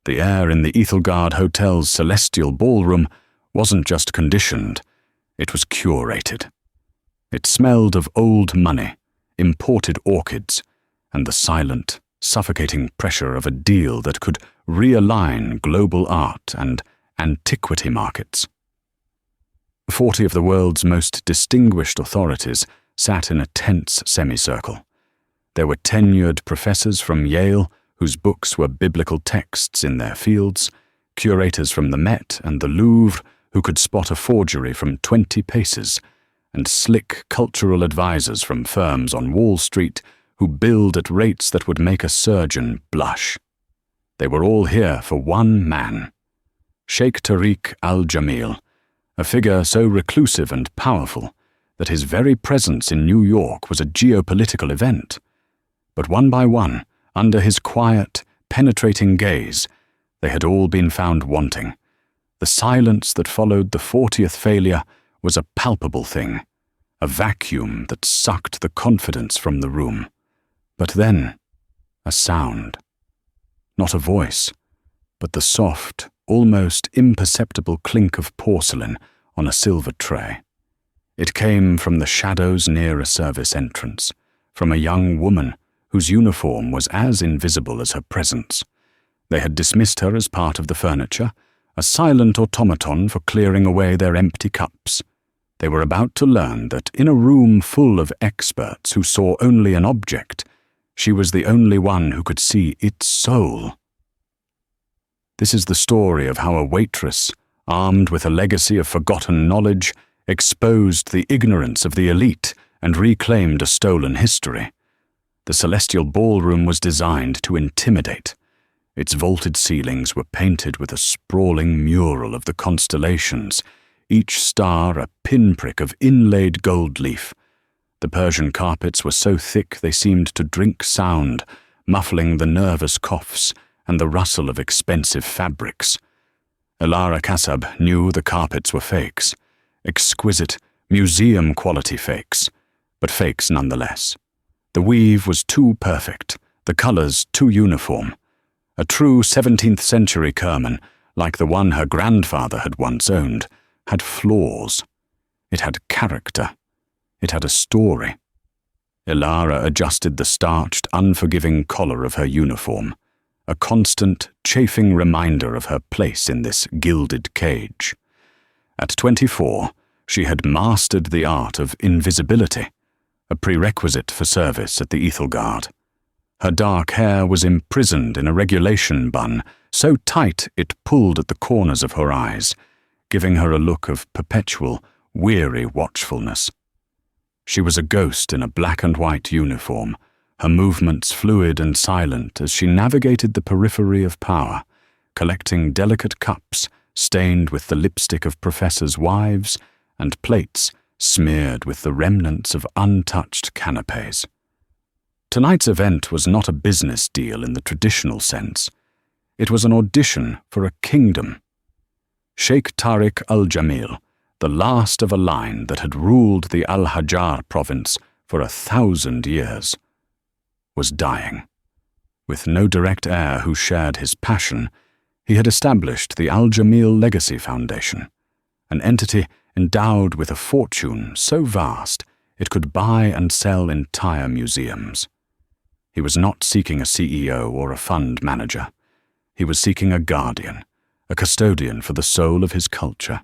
The air in the Ethelgard Hotel's celestial ballroom wasn't just conditioned, it was curated. It smelled of old money, imported orchids, and the silent, suffocating pressure of a deal that could realign global art and antiquity markets. 40 of the world's most distinguished authorities sat in a tense semicircle. There were tenured professors from Yale whose books were biblical texts in their fields, curators from the Met and the Louvre who could spot a forgery from 20 paces, and slick cultural advisors from firms on Wall Street who billed at rates that would make a surgeon blush. They were all here for one man, Sheikh Tariq al-Jamil, a figure so reclusive and powerful that his very presence in New York was a geopolitical event. But one by one, under his quiet, penetrating gaze, they had all been found wanting. The silence that followed the 40th failure was a palpable thing, a vacuum that sucked the confidence from the room. But then, a sound. Not a voice, but the soft, almost imperceptible clink of porcelain on a silver tray. It came from the shadows near a service entrance, from a young woman whose uniform was as invisible as her presence. They had dismissed her as part of the furniture, a silent automaton for clearing away their empty cups. They were about to learn that in a room full of experts who saw only an object, she was the only one who could see its soul. This is the story of how a waitress, armed with a legacy of forgotten knowledge, exposed the ignorance of the elite and reclaimed a stolen history. The celestial ballroom was designed to intimidate. Its vaulted ceilings were painted with a sprawling mural of the constellations, each star a pinprick of inlaid gold leaf. The Persian carpets were so thick they seemed to drink sound, muffling the nervous coughs and the rustle of expensive fabrics. Elara Kassab knew the carpets were fakes, exquisite, museum-quality fakes, but fakes nonetheless. The weave was too perfect, the colors too uniform. A true 17th century Kerman, like the one her grandfather had once owned, had flaws. It had character. It had a story. Elara adjusted the starched, unforgiving collar of her uniform, a constant, chafing reminder of her place in this gilded cage. At 24, she had mastered the art of invisibility, a prerequisite for service at the Ethelgard. Her dark hair was imprisoned in a regulation bun, so tight it pulled at the corners of her eyes, giving her a look of perpetual, weary watchfulness. She was a ghost in a black and white uniform, her movements fluid and silent as she navigated the periphery of power, collecting delicate cups stained with the lipstick of professors' wives and plates smeared with the remnants of untouched canapes. Tonight's event was not a business deal in the traditional sense. It was an audition for a kingdom. Sheikh Tariq al-Jamil, the last of a line that had ruled the Al-Hajar province for 1,000 years, was dying. With no direct heir who shared his passion, he had established the Al-Jamil Legacy Foundation, an entity endowed with a fortune so vast it could buy and sell entire museums. He was not seeking a CEO or a fund manager. He was seeking a guardian, a custodian for the soul of his culture,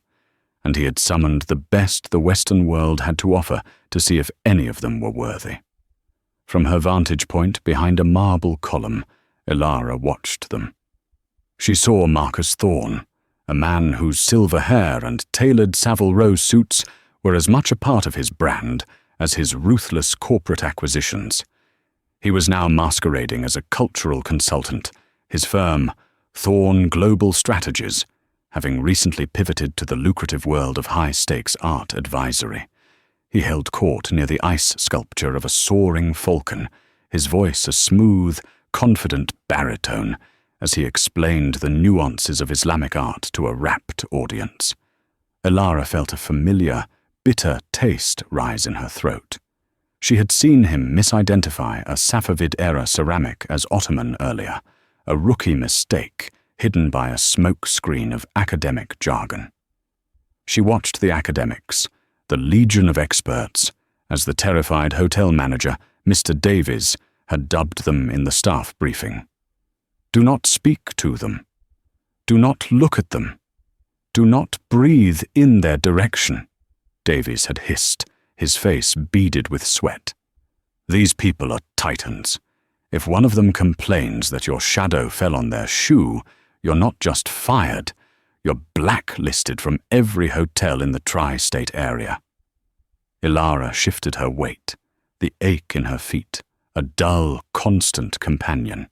and he had summoned the best the Western world had to offer to see if any of them were worthy. From her vantage point behind a marble column, Elara watched them. She saw Marcus Thorne, a man whose silver hair and tailored Savile Row suits were as much a part of his brand as his ruthless corporate acquisitions. He was now masquerading as a cultural consultant, his firm, Thorne Global Strategies, having recently pivoted to the lucrative world of high-stakes art advisory. He held court near the ice sculpture of a soaring falcon, his voice a smooth, confident baritone, as he explained the nuances of Islamic art to a rapt audience. Elara felt a familiar, bitter taste rise in her throat. She had seen him misidentify a Safavid-era ceramic as Ottoman earlier, a rookie mistake, hidden by a smoke screen of academic jargon. She watched the academics, the legion of experts, as the terrified hotel manager, Mr. Davies, had dubbed them in the staff briefing. Do not speak to them. Do not look at them. Do not breathe in their direction, Davies had hissed, his face beaded with sweat. These people are titans. If one of them complains that your shadow fell on their shoe, you're not just fired, you're blacklisted from every hotel in the tri-state area. Ilara shifted her weight, the ache in her feet, a dull, constant companion.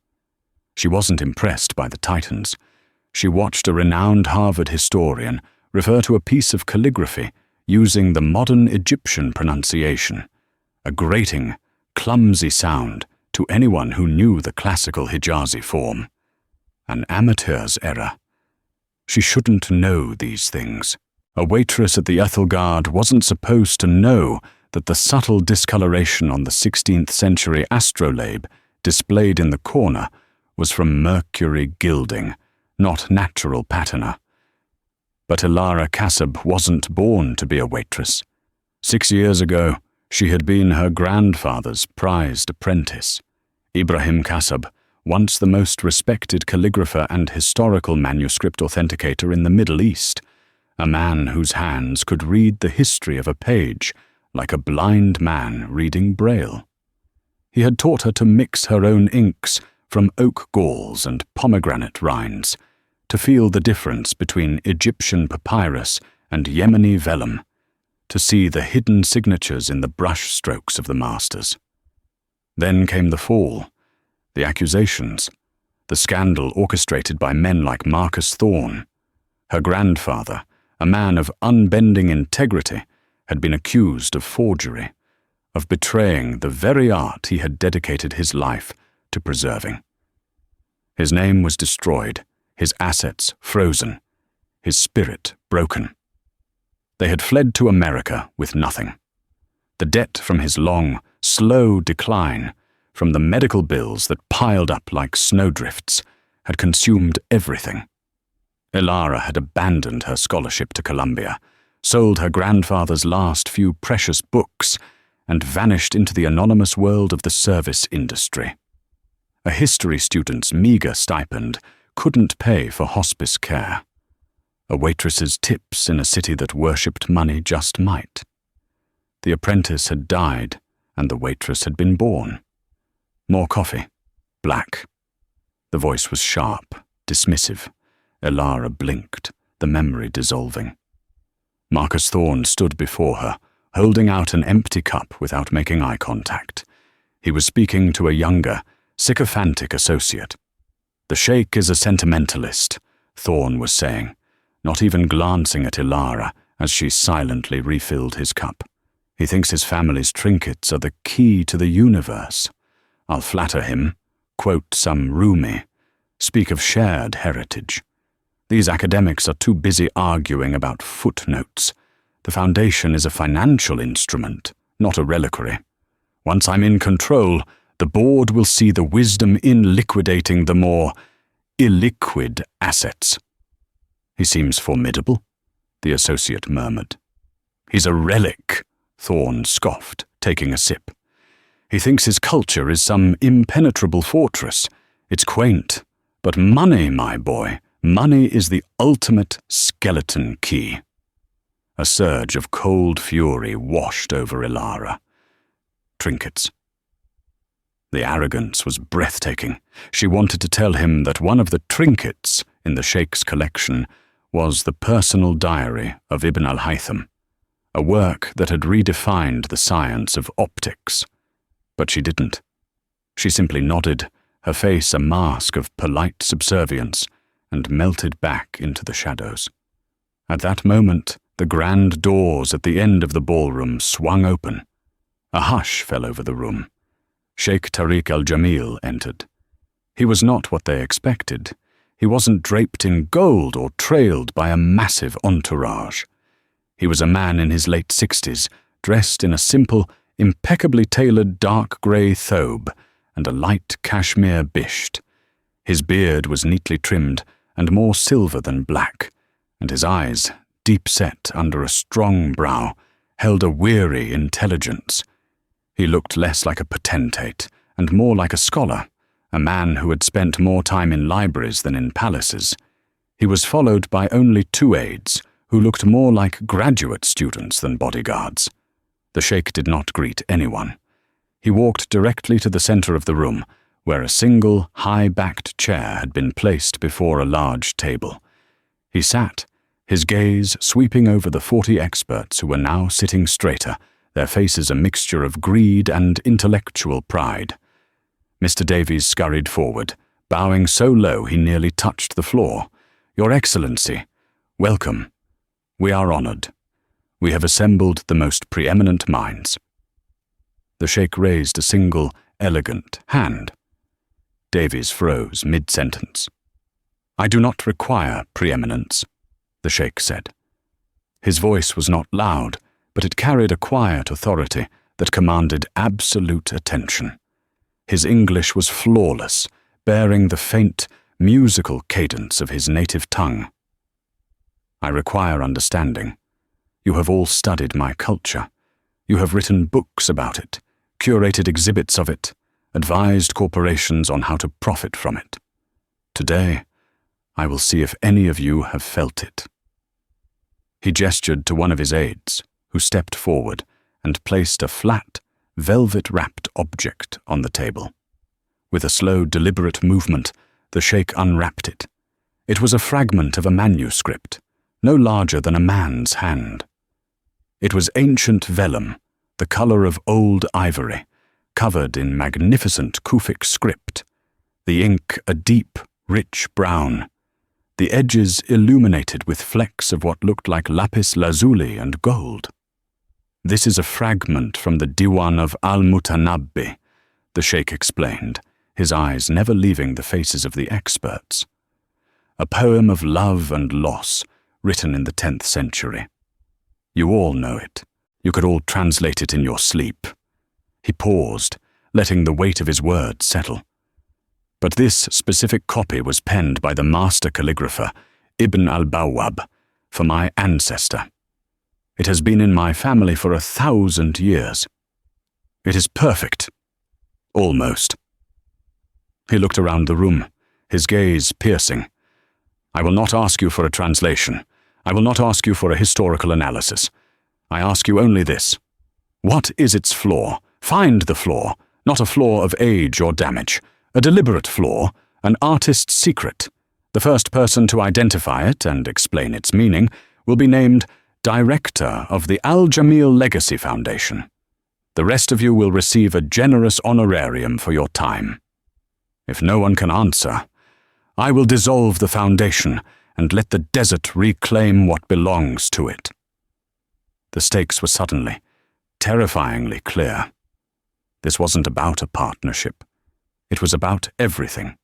She wasn't impressed by the titans. She watched a renowned Harvard historian refer to a piece of calligraphy using the modern Egyptian pronunciation, a grating, clumsy sound to anyone who knew the classical Hijazi form. An amateur's error. She shouldn't know these things. A waitress at the Ethelgard wasn't supposed to know that the subtle discoloration on the 16th century astrolabe displayed in the corner was from mercury gilding, not natural patina. But Ilara Kassab wasn't born to be a waitress. 6 years ago, she had been her grandfather's prized apprentice. Ibrahim Kassab, once the most respected calligrapher and historical manuscript authenticator in the Middle East, a man whose hands could read the history of a page like a blind man reading Braille. He had taught her to mix her own inks from oak galls and pomegranate rinds, to feel the difference between Egyptian papyrus and Yemeni vellum, to see the hidden signatures in the brush strokes of the masters. Then came the fall, the accusations, the scandal orchestrated by men like Marcus Thorne. Her grandfather, a man of unbending integrity, had been accused of forgery, of betraying the very art he had dedicated his life to preserving. His name was destroyed, his assets frozen, his spirit broken. They had fled to America with nothing. The debt from his long, slow decline, from the medical bills that piled up like snowdrifts, had consumed everything. Ilara had abandoned her scholarship to Columbia, sold her grandfather's last few precious books, and vanished into the anonymous world of the service industry. A history student's meager stipend couldn't pay for hospice care. A waitress's tips in a city that worshipped money just might. The apprentice had died, and the waitress had been born. More coffee. Black. The voice was sharp, dismissive. Ilara blinked, the memory dissolving. Marcus Thorne stood before her, holding out an empty cup without making eye contact. He was speaking to a younger, sycophantic associate. The Sheikh is a sentimentalist, Thorne was saying, not even glancing at Ilara as she silently refilled his cup. He thinks his family's trinkets are the key to the universe. I'll flatter him, quote some Rumi, speak of shared heritage. These academics are too busy arguing about footnotes. The foundation is a financial instrument, not a reliquary. Once I'm in control, the board will see the wisdom in liquidating the more illiquid assets. He seems formidable, the associate murmured. He's a relic, Thorne scoffed, taking a sip. He thinks his culture is some impenetrable fortress. It's quaint, but money, my boy, money is the ultimate skeleton key. A surge of cold fury washed over Ilara. Trinkets. The arrogance was breathtaking. She wanted to tell him that one of the trinkets in the Sheikh's collection was the personal diary of Ibn al-Haytham, a work that had redefined the science of optics. But she didn't. She simply nodded, her face a mask of polite subservience, and melted back into the shadows. At that moment, the grand doors at the end of the ballroom swung open. A hush fell over the room. Sheikh Tariq al-Jamil entered. He was not what they expected. He wasn't draped in gold or trailed by a massive entourage. He was a man in his late 60s, dressed in a simple, impeccably tailored dark grey thobe and a light cashmere bisht. His beard was neatly trimmed, and more silver than black, and his eyes, deep-set under a strong brow, held a weary intelligence. He looked less like a potentate and more like a scholar, a man who had spent more time in libraries than in palaces. He was followed by only 2 aides, who looked more like graduate students than bodyguards. The sheikh did not greet anyone. He walked directly to the center of the room, where a single, high-backed chair had been placed before a large table. He sat, his gaze sweeping over the 40 experts who were now sitting straighter, their faces a mixture of greed and intellectual pride. Mr. Davies scurried forward, bowing so low he nearly touched the floor. "Your Excellency, welcome. We are honored. We have assembled the most preeminent minds." The sheikh raised a single, elegant hand. Davies froze mid-sentence. "I do not require preeminence," the sheikh said. His voice was not loud, but it carried a quiet authority that commanded absolute attention. His English was flawless, bearing the faint, musical cadence of his native tongue. "I require understanding. You have all studied my culture. You have written books about it, curated exhibits of it, advised corporations on how to profit from it. Today, I will see if any of you have felt it." He gestured to one of his aides, who stepped forward and placed a flat, velvet-wrapped object on the table. With a slow, deliberate movement, the sheikh unwrapped it. It was a fragment of a manuscript, no larger than a man's hand. It was ancient vellum, the color of old ivory, covered in magnificent Kufic script, the ink a deep, rich brown, the edges illuminated with flecks of what looked like lapis lazuli and gold. "This is a fragment from the Diwan of Al-Mutanabbi," the sheikh explained, his eyes never leaving the faces of the experts. "A poem of love and loss, written in the 10th century. You all know it. You could all translate it in your sleep." He paused, letting the weight of his words settle. "But this specific copy was penned by the master calligrapher, Ibn al-Bawwab, for my ancestor. It has been in my family for 1,000 years. It is perfect. Almost." He looked around the room, his gaze piercing. "I will not ask you for a translation. I will not ask you for a historical analysis. I ask you only this. What is its flaw? Find the flaw, not a flaw of age or damage, a deliberate flaw, an artist's secret. The first person to identify it and explain its meaning will be named Director of the Al-Jamil Legacy Foundation. The rest of you will receive a generous honorarium for your time. If no one can answer, I will dissolve the foundation and let the desert reclaim what belongs to it." The stakes were suddenly, terrifyingly clear. This wasn't about a partnership. It was about everything.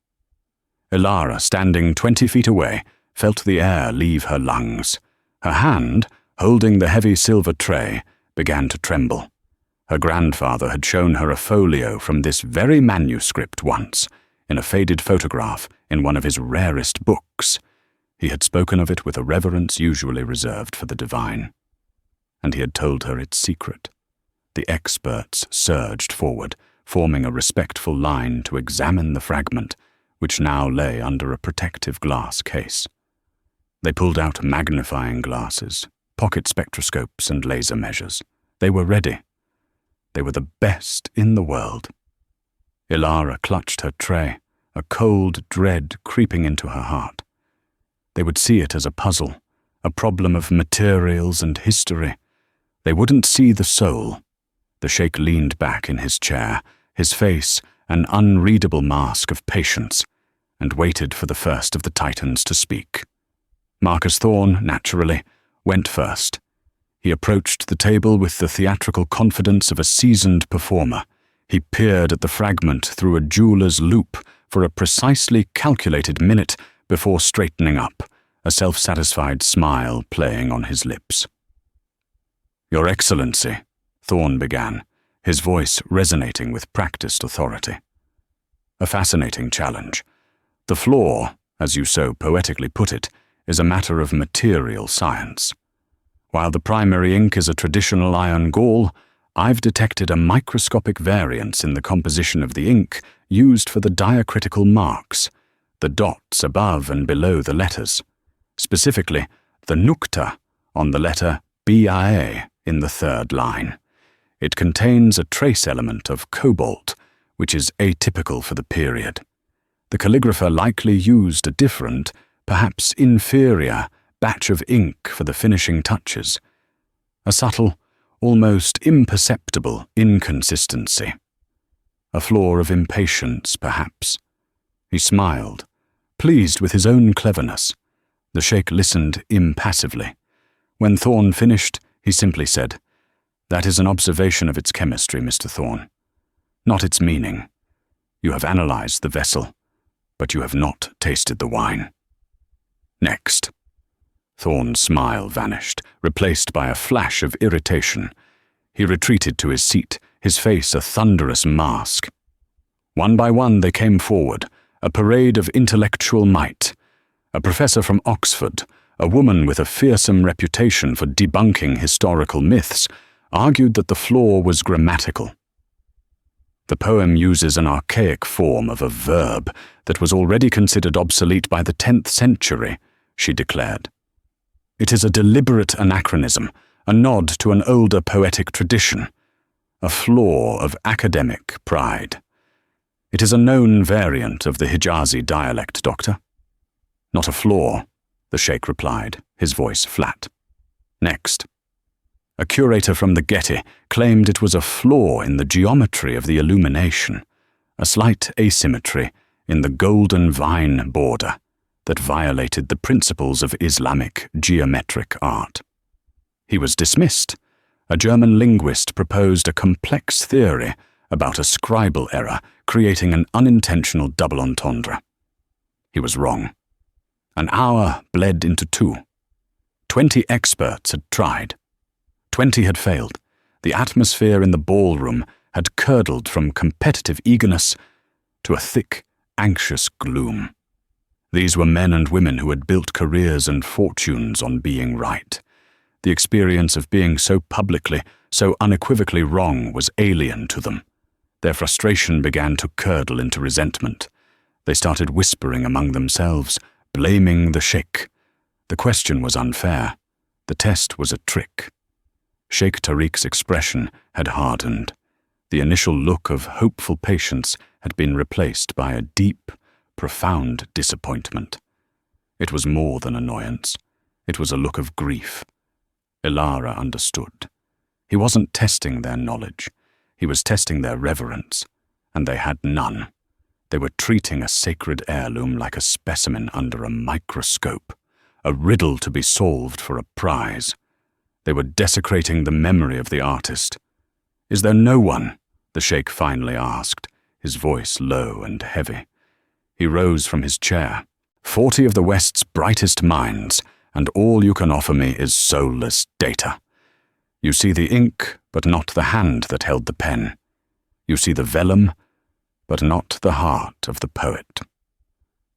Ilara, standing 20 feet away, felt the air leave her lungs. Her hand, holding the heavy silver tray, began to tremble. Her grandfather had shown her a folio from this very manuscript once, in a faded photograph in one of his rarest books. He had spoken of it with a reverence usually reserved for the divine. And he had told her its secret. The experts surged forward, forming a respectful line to examine the fragment, which now lay under a protective glass case. They pulled out magnifying glasses, pocket spectroscopes, and laser measures. They were ready. They were the best in the world. Ilara clutched her tray, a cold dread creeping into her heart. They would see it as a puzzle, a problem of materials and history. They wouldn't see the soul. The sheikh leaned back in his chair, his face an unreadable mask of patience, and waited for the first of the titans to speak. Marcus Thorne, naturally, went first. He approached the table with the theatrical confidence of a seasoned performer. He peered at the fragment through a jeweler's loupe for a precisely calculated minute before straightening up, a self-satisfied smile playing on his lips. "Your Excellency," Thorne began, his voice resonating with practiced authority. "A fascinating challenge. The flaw, as you so poetically put it, is a matter of material science. While the primary ink is a traditional iron gall, I've detected a microscopic variance in the composition of the ink used for the diacritical marks, the dots above and below the letters, specifically the nukta on the letter BIA in the third line. It contains a trace element of cobalt, which is atypical for the period. The calligrapher likely used a different, perhaps inferior, batch of ink for the finishing touches. A subtle, almost imperceptible inconsistency. A flaw of impatience, perhaps. He smiled, pleased with his own cleverness. The Sheikh listened impassively. When Thorne finished, he simply said, "That is an observation of its chemistry, Mr. Thorne. Not its meaning. You have analyzed the vessel, but you have not tasted the wine." Next. Thorne's smile vanished, replaced by a flash of irritation. He retreated to his seat, his face a thunderous mask. One by one they came forward, a parade of intellectual might. A professor from Oxford, a woman with a fearsome reputation for debunking historical myths, argued that the flaw was grammatical. The poem uses an archaic form of a verb that was already considered obsolete by the 10th century, she declared. It is a deliberate anachronism, a nod to an older poetic tradition, a flaw of academic pride. It is a known variant of the Hijazi dialect, Doctor. Not a flaw, the Sheikh replied, his voice flat. Next. A curator from the Getty claimed it was a flaw in the geometry of the illumination, a slight asymmetry in the golden vine border that violated the principles of Islamic geometric art. He was dismissed. A German linguist proposed a complex theory about a scribal error creating an unintentional double entendre. He was wrong. An hour bled into 2. 20 experts had tried. 20 had failed. The atmosphere in the ballroom had curdled from competitive eagerness to a thick, anxious gloom. These were men and women who had built careers and fortunes on being right. The experience of being so publicly, so unequivocally wrong was alien to them. Their frustration began to curdle into resentment. They started whispering among themselves, blaming the Sheikh. The question was unfair. The test was a trick. Sheikh Tariq's expression had hardened. The initial look of hopeful patience had been replaced by a deep, profound disappointment. It was more than annoyance. It was a look of grief. Ilara understood. He wasn't testing their knowledge. He was testing their reverence, and they had none. They were treating a sacred heirloom like a specimen under a microscope, a riddle to be solved for a prize. They were desecrating the memory of the artist. "Is there no one?" the Sheikh finally asked, his voice low and heavy. He rose from his chair. 40 of the West's brightest minds, and all you can offer me is soulless data. You see the ink, but not the hand that held the pen. You see the vellum, but not the heart of the poet.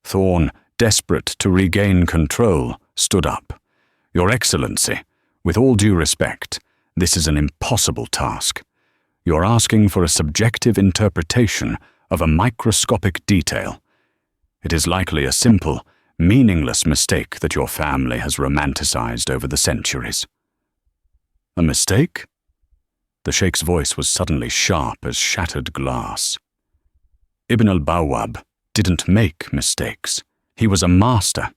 Thorne, desperate to regain control, stood up. "Your Excellency, with all due respect, this is an impossible task. You're asking for a subjective interpretation of a microscopic detail. It is likely a simple, meaningless mistake that your family has romanticized over the centuries." "A mistake?" The Sheikh's voice was suddenly sharp as shattered glass. Ibn al-Bawwab didn't make mistakes. He was a master.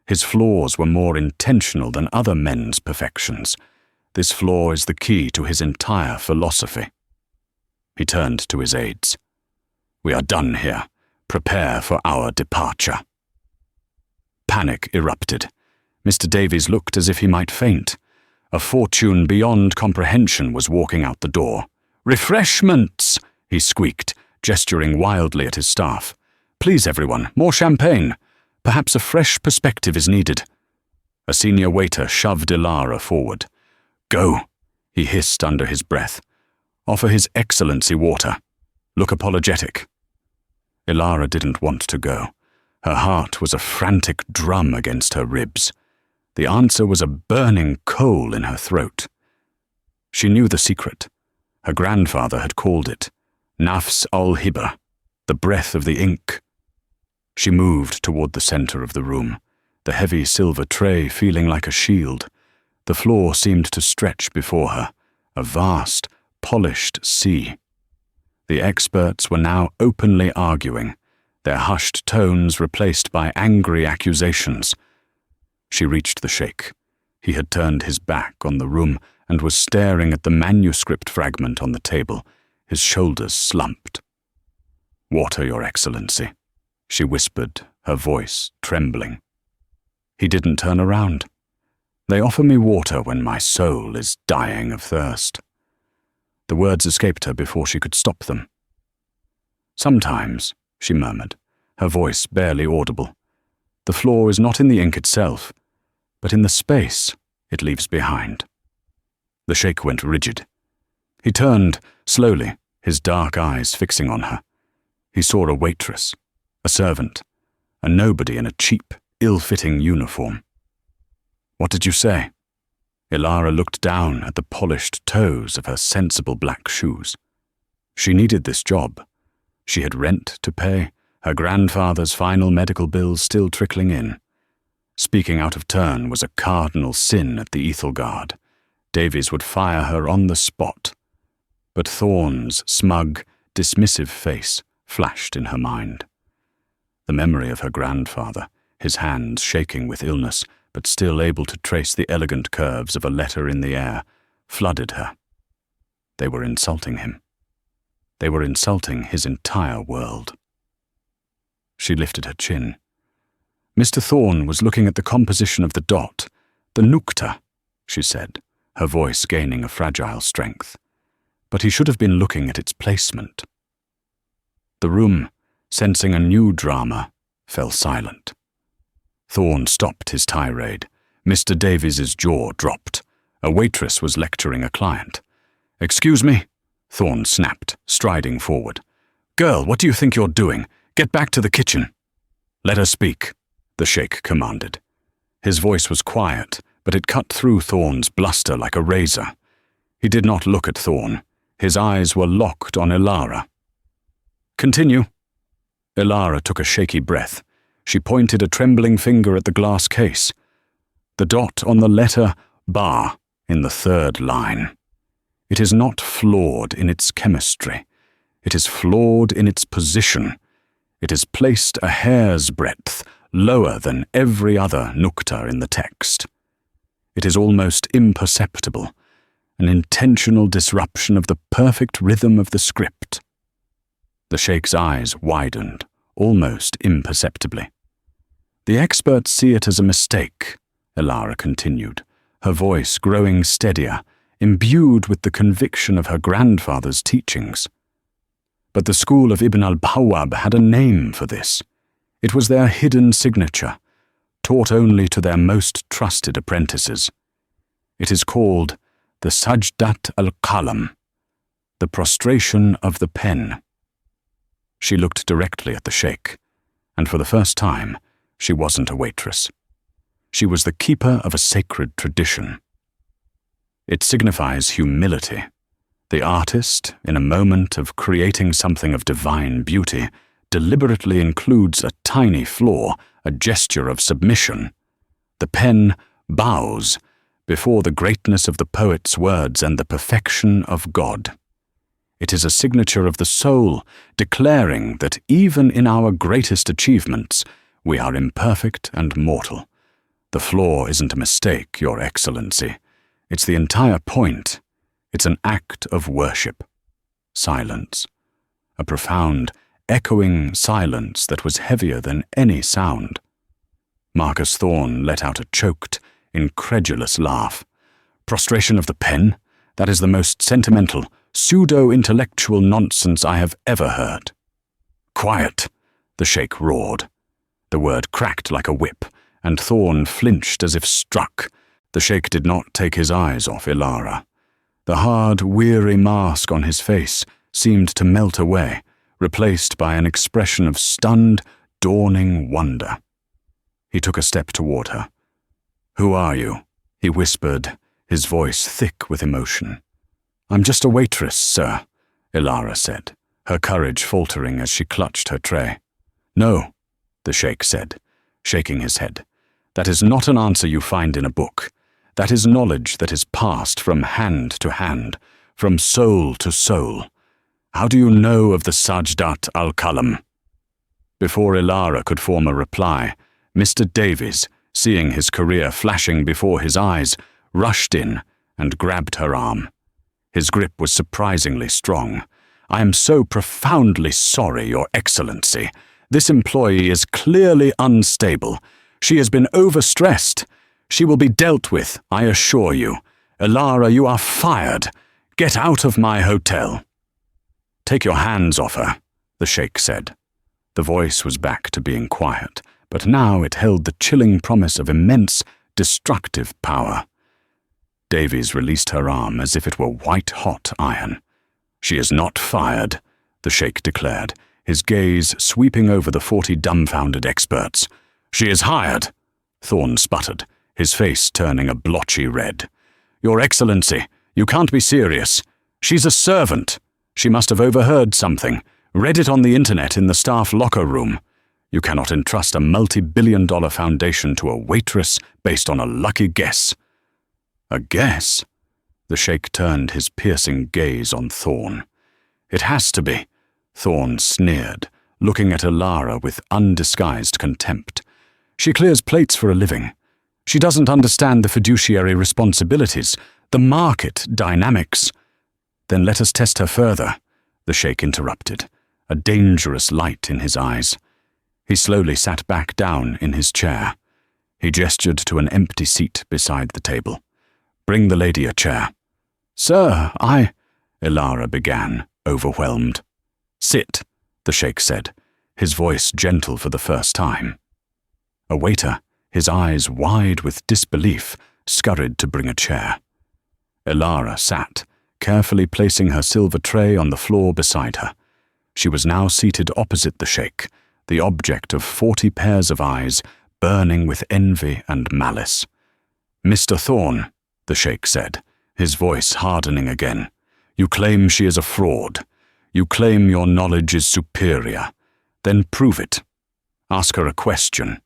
His flaws were more intentional than other men's perfections. This flaw is the key to his entire philosophy. He turned to his aides. "We are done here. Prepare for our departure." Panic erupted. Mr. Davies looked as if he might faint. A fortune beyond comprehension was walking out the door. "Refreshments!" he squeaked, gesturing wildly at his staff. "Please, everyone, more champagne. Perhaps a fresh perspective is needed." A senior waiter shoved Ilara forward. "Go," he hissed under his breath. "Offer His Excellency water. Look apologetic." Ilara didn't want to go. Her heart was a frantic drum against her ribs. The answer was a burning coal in her throat. She knew the secret. Her grandfather had called it Nafs al-Hibr, the breath of the ink. She moved toward the center of the room, the heavy silver tray feeling like a shield. The floor seemed to stretch before her, a vast, polished sea. The experts were now openly arguing, their hushed tones replaced by angry accusations. She reached the sheikh. He had turned his back on the room and was staring at the manuscript fragment on the table, his shoulders slumped. "Water, Your Excellency," she whispered, her voice trembling. He didn't turn around. "They offer me water when my soul is dying of thirst." The words escaped her before she could stop them. "Sometimes," she murmured, her voice barely audible, "the flaw is not in the ink itself, but in the space it leaves behind." The sheikh went rigid. He turned, slowly, his dark eyes fixing on her. He saw a waitress, a servant, a nobody in a cheap, ill-fitting uniform. "What did you say?" Ilara looked down at the polished toes of her sensible black shoes. She needed this job. She had rent to pay, her grandfather's final medical bills still trickling in. Speaking out of turn was a cardinal sin at the Ethelgard. Davies would fire her on the spot. But Thorne's smug, dismissive face flashed in her mind. The memory of her grandfather, his hands shaking with illness, but still able to trace the elegant curves of a letter in the air, flooded her. They were insulting him. They were insulting his entire world. She lifted her chin. Mr. Thorne was looking at the composition of the dot, the nukta, she said, her voice gaining a fragile strength. But he should have been looking at its placement. The room, sensing a new drama, fell silent. Thorne stopped his tirade. Mr. Davies's jaw dropped. A waitress was lecturing a client. "Excuse me," Thorne snapped, striding forward. "Girl, what do you think you're doing? Get back to the kitchen." "Let her speak," the sheikh commanded. His voice was quiet, but it cut through Thorne's bluster like a razor. He did not look at Thorne. His eyes were locked on Ilara. "Continue." Ilara took a shaky breath. She pointed a trembling finger at the glass case. The dot on the letter Ba in the third line. It is not flawed in its chemistry. It is flawed in its position. It is placed a hair's breadth lower than every other nukta in the text. It is almost imperceptible, an intentional disruption of the perfect rhythm of the script. The sheikh's eyes widened, almost imperceptibly. "The experts see it as a mistake," Ilara continued, her voice growing steadier, imbued with the conviction of her grandfather's teachings. But the school of Ibn al-Bawwab had a name for this. It was their hidden signature, taught only to their most trusted apprentices. It is called the Sajdat al-Qalam, the prostration of the pen. She looked directly at the sheikh, and for the first time, she wasn't a waitress. She was the keeper of a sacred tradition. It signifies humility. The artist, in a moment of creating something of divine beauty, deliberately includes a tiny flaw, a gesture of submission. The pen bows before the greatness of the poet's words and the perfection of God. It is a signature of the soul, declaring that even in our greatest achievements, we are imperfect and mortal. The flaw isn't a mistake, Your Excellency. It's the entire point. It's an act of worship. Silence. A profound, echoing silence that was heavier than any sound. Marcus Thorne let out a choked, incredulous laugh. "Prostration of the pen? That is the most sentimental, pseudo-intellectual nonsense I have ever heard." "Quiet," the sheikh roared. The word cracked like a whip, and Thorne flinched as if struck. The sheikh did not take his eyes off Ilara. The hard, weary mask on his face seemed to melt away, replaced by an expression of stunned, dawning wonder. He took a step toward her. "Who are you?" he whispered, his voice thick with emotion. "I'm just a waitress, sir," Ilara said, her courage faltering as she clutched her tray. "No," the sheikh said, shaking his head. "That is not an answer you find in a book. That is knowledge that is passed from hand to hand, from soul to soul. How do you know of the Sajdat al-Kalam?" Before Ilara could form a reply, Mr. Davies, seeing his career flashing before his eyes, rushed in and grabbed her arm. His grip was surprisingly strong. "I am so profoundly sorry, Your Excellency. This employee is clearly unstable. She has been overstressed. She will be dealt with, I assure you. Ilara, you are fired. Get out of my hotel." "Take your hands off her," the sheikh said. The voice was back to being quiet, but now it held the chilling promise of immense, destructive power. Davies released her arm as if it were white-hot iron. "She is not fired," the sheikh declared, his gaze sweeping over the 40 dumbfounded experts. "She is hired," Thorne sputtered, his face turning a blotchy red. "Your Excellency, you can't be serious. She's a servant. She must have overheard something, read it on the internet in the staff locker room. You cannot entrust a multi-billion-dollar foundation to a waitress based on a lucky guess." "A guess?" The sheikh turned his piercing gaze on Thorne. "It has to be," Thorne sneered, looking at Ilara with undisguised contempt. "She clears plates for a living. She doesn't understand the fiduciary responsibilities, the market dynamics." "Then let us test her further," the sheikh interrupted, a dangerous light in his eyes. He slowly sat back down in his chair. He gestured to an empty seat beside the table. "Bring the lady a chair." "Sir, Ilara began, overwhelmed. "Sit," the sheikh said, his voice gentle for the first time. A waiter, his eyes wide with disbelief, scurried to bring a chair. Ilara sat, carefully placing her silver tray on the floor beside her. She was now seated opposite the sheikh, the object of 40 pairs of eyes, burning with envy and malice. "Mr. Thorne," the sheikh said, his voice hardening again, "you claim she is a fraud. You claim your knowledge is superior. Then prove it. Ask her a question.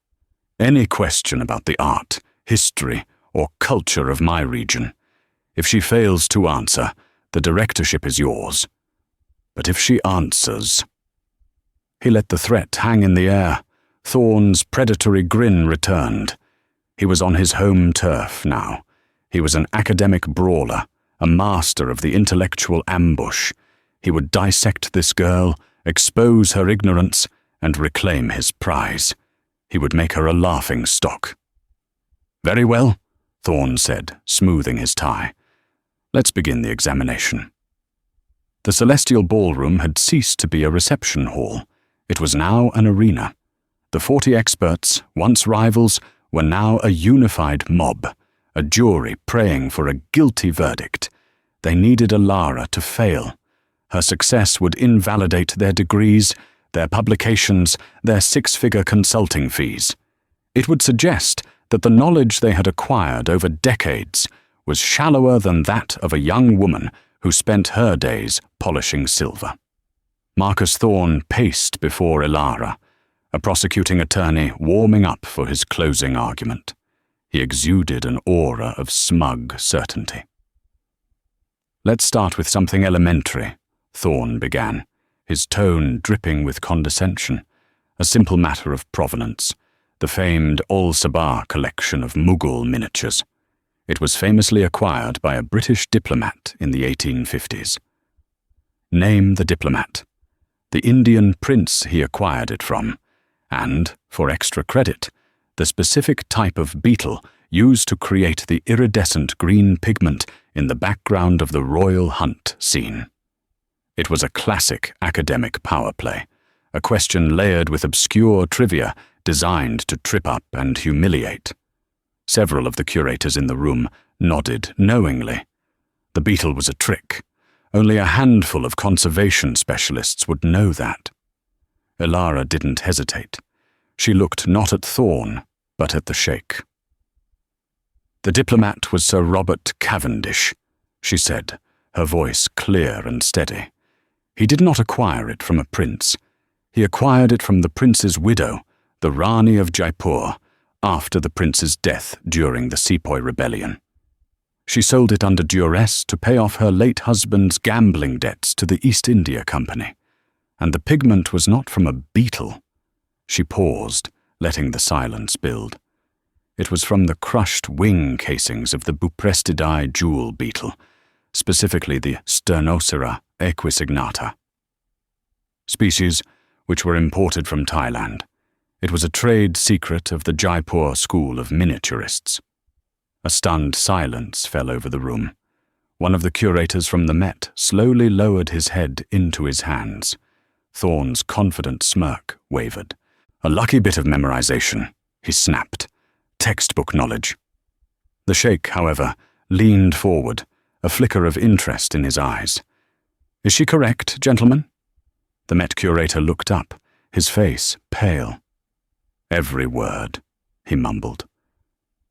Any question about the art, history, or culture of my region. If she fails to answer, the directorship is yours. But if she answers—" He let the threat hang in the air. Thorne's predatory grin returned. He was on his home turf now. He was an academic brawler, a master of the intellectual ambush. He would dissect this girl, expose her ignorance, and reclaim his prize. He would make her a laughing stock. "Very well," Thorne said, smoothing his tie. "Let's begin the examination." The Celestial Ballroom had ceased to be a reception hall. It was now an arena. The 40 experts, once rivals, were now a unified mob, a jury praying for a guilty verdict. They needed Ilara to fail. Her success would invalidate their degrees, their publications, their 6-figure consulting fees. It would suggest that the knowledge they had acquired over decades was shallower than that of a young woman who spent her days polishing silver. Marcus Thorne paced before Ilara, a prosecuting attorney warming up for his closing argument. He exuded an aura of smug certainty. "Let's start with something elementary," Thorne began, his tone dripping with condescension. "A simple matter of provenance, the famed Al-Sabah collection of Mughal miniatures. It was famously acquired by a British diplomat in the 1850s. Name the diplomat, the Indian prince he acquired it from, and, for extra credit, the specific type of beetle used to create the iridescent green pigment in the background of the royal hunt scene." It was a classic academic power play, a question layered with obscure trivia designed to trip up and humiliate. Several of the curators in the room nodded knowingly. The beetle was a trick. Only a handful of conservation specialists would know that. Ilara didn't hesitate. She looked not at Thorn, but at the Sheikh. "The diplomat was Sir Robert Cavendish," she said, her voice clear and steady. "He did not acquire it from a prince. He acquired it from the prince's widow, the Rani of Jaipur, after the prince's death during the Sepoy Rebellion. She sold it under duress to pay off her late husband's gambling debts to the East India Company. And the pigment was not from a beetle." She paused, letting the silence build. "It was from the crushed wing casings of the Buprestidae jewel beetle, specifically the Sternocera equisignata, species which were imported from Thailand. It was a trade secret of the Jaipur school of miniaturists." A stunned silence fell over the room. One of the curators from the Met slowly lowered his head into his hands. Thorn's confident smirk wavered. "A lucky bit of memorization," he snapped. "Textbook knowledge." The Sheikh, however, leaned forward, a flicker of interest in his eyes. "Is she correct, gentlemen?" The Met curator looked up, his face pale. "Every word," he mumbled.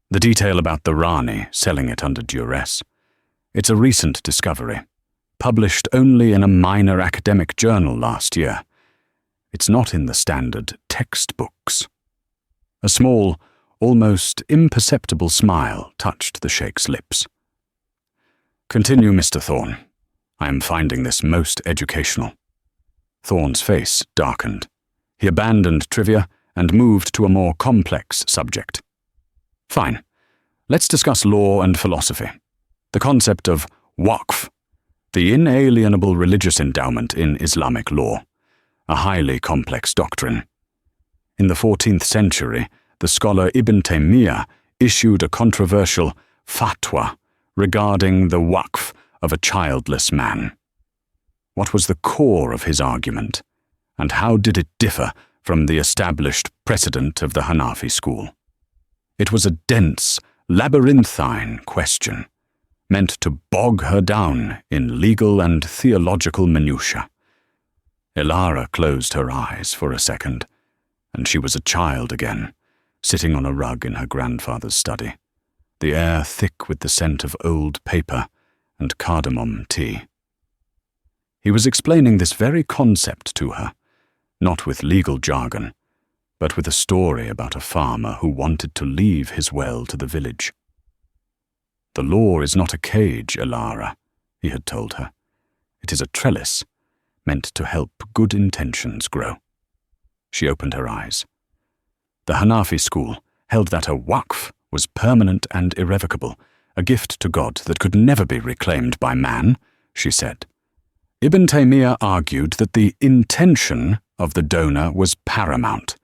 "The detail about the Rani selling it under duress. It's a recent discovery, published only in a minor academic journal last year. It's not in the standard textbooks." A small, almost imperceptible smile touched the Sheikh's lips. "Continue, Mr. Thorn. I am finding this most educational." Thorn's face darkened. He abandoned trivia and moved to a more complex subject. "Fine. Let's discuss law and philosophy. The concept of waqf, the inalienable religious endowment in Islamic law, a highly complex doctrine. In the 14th century, the scholar Ibn Taymiyyah issued a controversial fatwa regarding the waqf of a childless man. What was the core of his argument, and how did it differ from the established precedent of the Hanafi school? It was a dense, labyrinthine question, meant to bog her down in legal and theological minutiae. Elara closed her eyes for a second, and she was a child again, sitting on a rug in her grandfather's study, the air thick with the scent of old paper and cardamom tea. He was explaining this very concept to her, not with legal jargon, but with a story about a farmer who wanted to leave his well to the village. "The law is not a cage, Elara," he had told her. "It is a trellis, meant to help good intentions grow." She opened her eyes. The Hanafi school held that a waqf was permanent and irrevocable, a gift to God that could never be reclaimed by man, she said. Ibn Taymiyyah argued that the intention of the donor was paramount.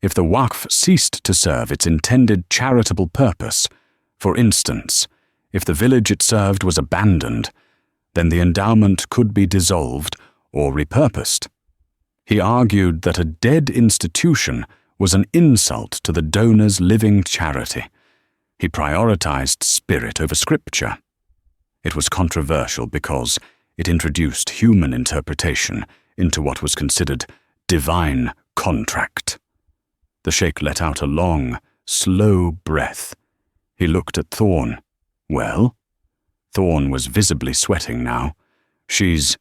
If the waqf ceased to serve its intended charitable purpose, for instance, if the village it served was abandoned, then the endowment could be dissolved or repurposed. He argued that a dead institution was an insult to the donor's living charity. He prioritized spirit over scripture. It was controversial because it introduced human interpretation into what was considered divine contract. The Sheikh let out a long, slow breath. He looked at Thorn. "Well?" Thorn was visibly sweating now. She's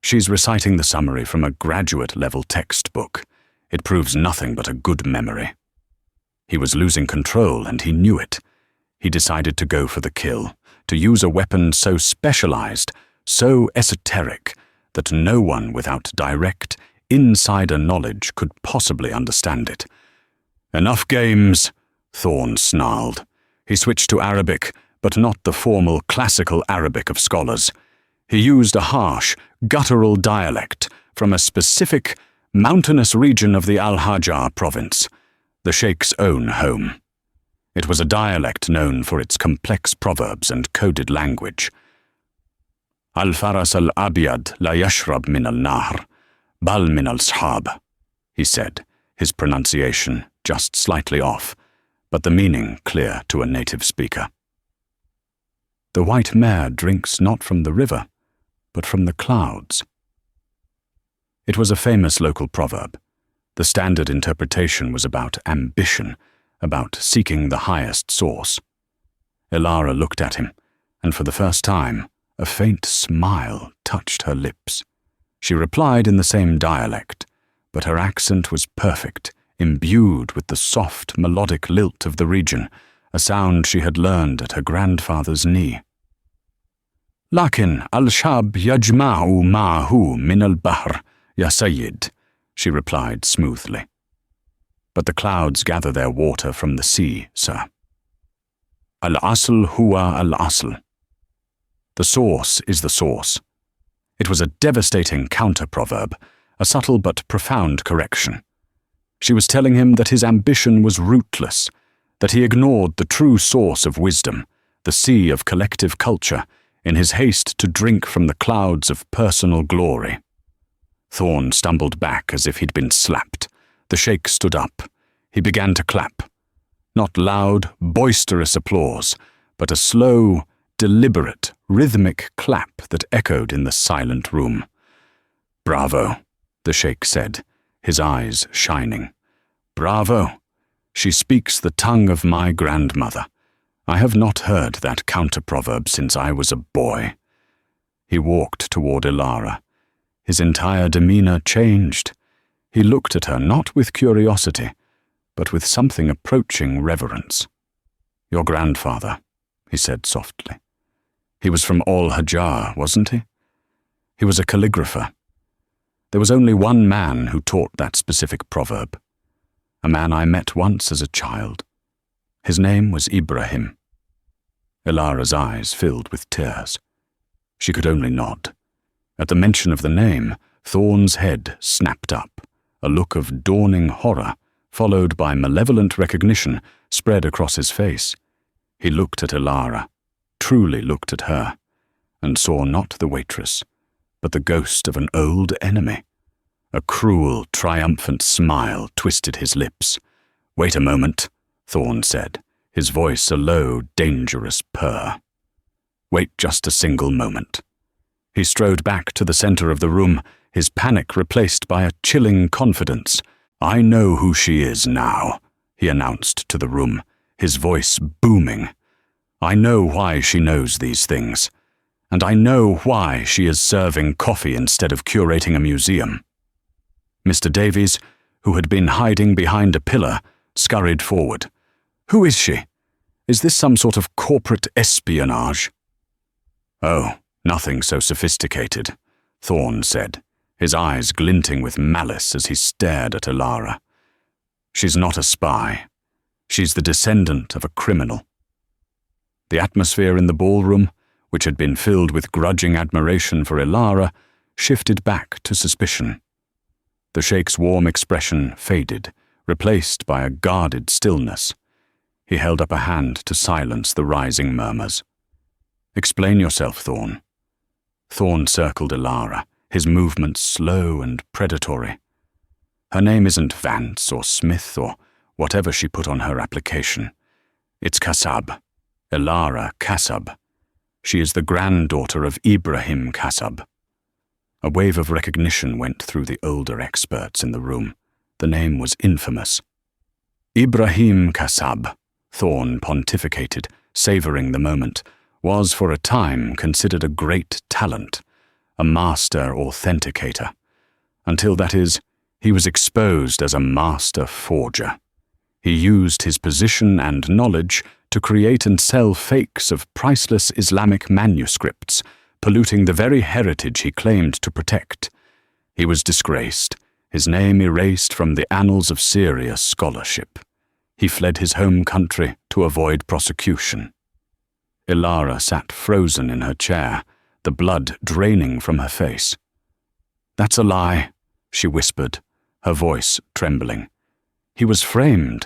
reciting the summary from a graduate-level textbook. It proves nothing but a good memory. He was losing control, and he knew it. He decided to go for the kill, to use a weapon so specialized, so esoteric, that no one without direct, insider knowledge could possibly understand it. "Enough games," Thorn snarled. He switched to Arabic, but not the formal classical Arabic of scholars. He used a harsh, guttural dialect from a specific, mountainous region of the Al-Hajar province, the Sheikh's own home. It was a dialect known for its complex proverbs and coded language. "Al-Faras al-Abiyad la yashrab min al-Nahr, bal min al-Shab," he said, his pronunciation just slightly off, but the meaning clear to a native speaker. "The white mare drinks not from the river, but from the clouds." It was a famous local proverb. The standard interpretation was about ambition, about seeking the highest source. Ilara looked at him, and for the first time, a faint smile touched her lips. She replied in the same dialect, but her accent was perfect, imbued with the soft, melodic lilt of the region, a sound she had learned at her grandfather's knee. "Lakin al-shab yajma'u ma'hu min al-bahr, ya Sayyid," she replied smoothly. "But the clouds gather their water from the sea, sir. Al-asl huwa al-asl. The source is the source." It was a devastating counter-proverb, a subtle but profound correction. She was telling him that his ambition was rootless, that he ignored the true source of wisdom, the sea of collective culture, in his haste to drink from the clouds of personal glory. Thorne stumbled back as if he'd been slapped. The sheikh stood up. He began to clap. Not loud, boisterous applause, but a slow, deliberate, rhythmic clap that echoed in the silent room. "Bravo," the sheikh said, his eyes shining. "Bravo. She speaks the tongue of my grandmother. I have not heard that counter-proverb since I was a boy." He walked toward Ilara. His entire demeanor changed. He looked at her not with curiosity, but with something approaching reverence. "Your grandfather," he said softly. "He was from Al-Hajjar, wasn't he? He was a calligrapher. There was only one man who taught that specific proverb. A man I met once as a child. His name was Ibrahim." Ilara's eyes filled with tears. She could only nod. At the mention of the name, Thorne's head snapped up. A look of dawning horror, followed by malevolent recognition, spread across his face. He looked at Ilara, truly looked at her, and saw not the waitress, but the ghost of an old enemy. A cruel, triumphant smile twisted his lips. "Wait a moment," Thorne said, his voice a low, dangerous purr. "Wait just a single moment." He strode back to the center of the room, his panic replaced by a chilling confidence. "I know who she is now," he announced to the room, his voice booming. "I know why she knows these things, and I know why she is serving coffee instead of curating a museum." Mr. Davies, who had been hiding behind a pillar, scurried forward. "Who is she? Is this some sort of corporate espionage?" "Oh, nothing so sophisticated," Thorne said, his eyes glinting with malice as he stared at Ilara. "She's not a spy. She's the descendant of a criminal." The atmosphere in the ballroom, which had been filled with grudging admiration for Ilara, shifted back to suspicion. The sheikh's warm expression faded, replaced by a guarded stillness. He held up a hand to silence the rising murmurs. "Explain yourself, Thorne." Thorne circled Ilara, his movements slow and predatory. "Her name isn't Vance or Smith or whatever she put on her application. It's Kassab, Ilara Kassab. She is the granddaughter of Ibrahim Kassab." A wave of recognition went through the older experts in the room. The name was infamous. Ibrahim Kassab, Thorne pontificated, savoring the moment, was for a time considered a great talent, a master authenticator. Until, that is, he was exposed as a master forger. He used his position and knowledge to create and sell fakes of priceless Islamic manuscripts, polluting the very heritage he claimed to protect. He was disgraced, his name erased from the annals of serious scholarship. He fled his home country to avoid prosecution. Ilara sat frozen in her chair, the blood draining from her face. "That's a lie," she whispered, her voice trembling. "He was framed."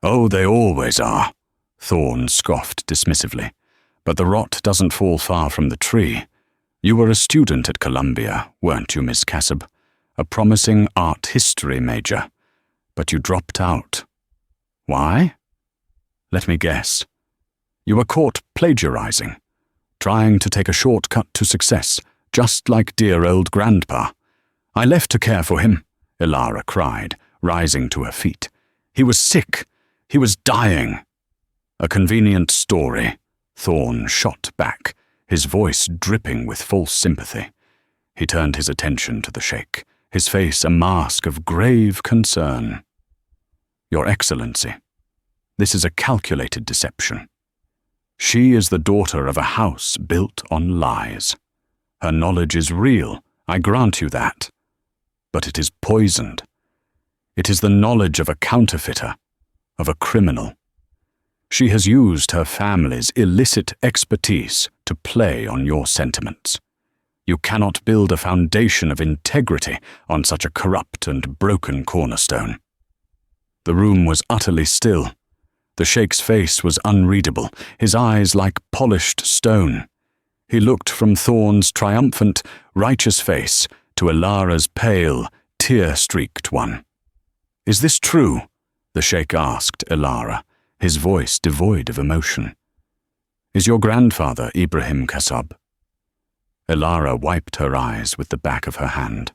"Oh, they always are," Thorne scoffed dismissively. "But the rot doesn't fall far from the tree. You were a student at Columbia, weren't you, Miss Kassab? A promising art history major. But you dropped out. Why? Let me guess. You were caught plagiarizing, trying to take a shortcut to success, just like dear old Grandpa. I left to care for him," Ilara cried, rising to her feet. He was sick. He was dying. A convenient story, Thorn shot back, his voice dripping with false sympathy. He turned his attention to the sheikh, his face a mask of grave concern. Your Excellency, this is a calculated deception. She is the daughter of a house built on lies. Her knowledge is real, I grant you that. But it is poisoned. It is the knowledge of a counterfeiter, of a criminal. She has used her family's illicit expertise to play on your sentiments. You cannot build a foundation of integrity on such a corrupt and broken cornerstone. The room was utterly still. The sheikh's face was unreadable, his eyes like polished stone. He looked from Thorn's triumphant, righteous face to Ilara's pale, tear-streaked one. "Is this true?" the sheikh asked Ilara, his voice devoid of emotion. "Is your grandfather Ibrahim Kasab?" Ilara wiped her eyes with the back of her hand.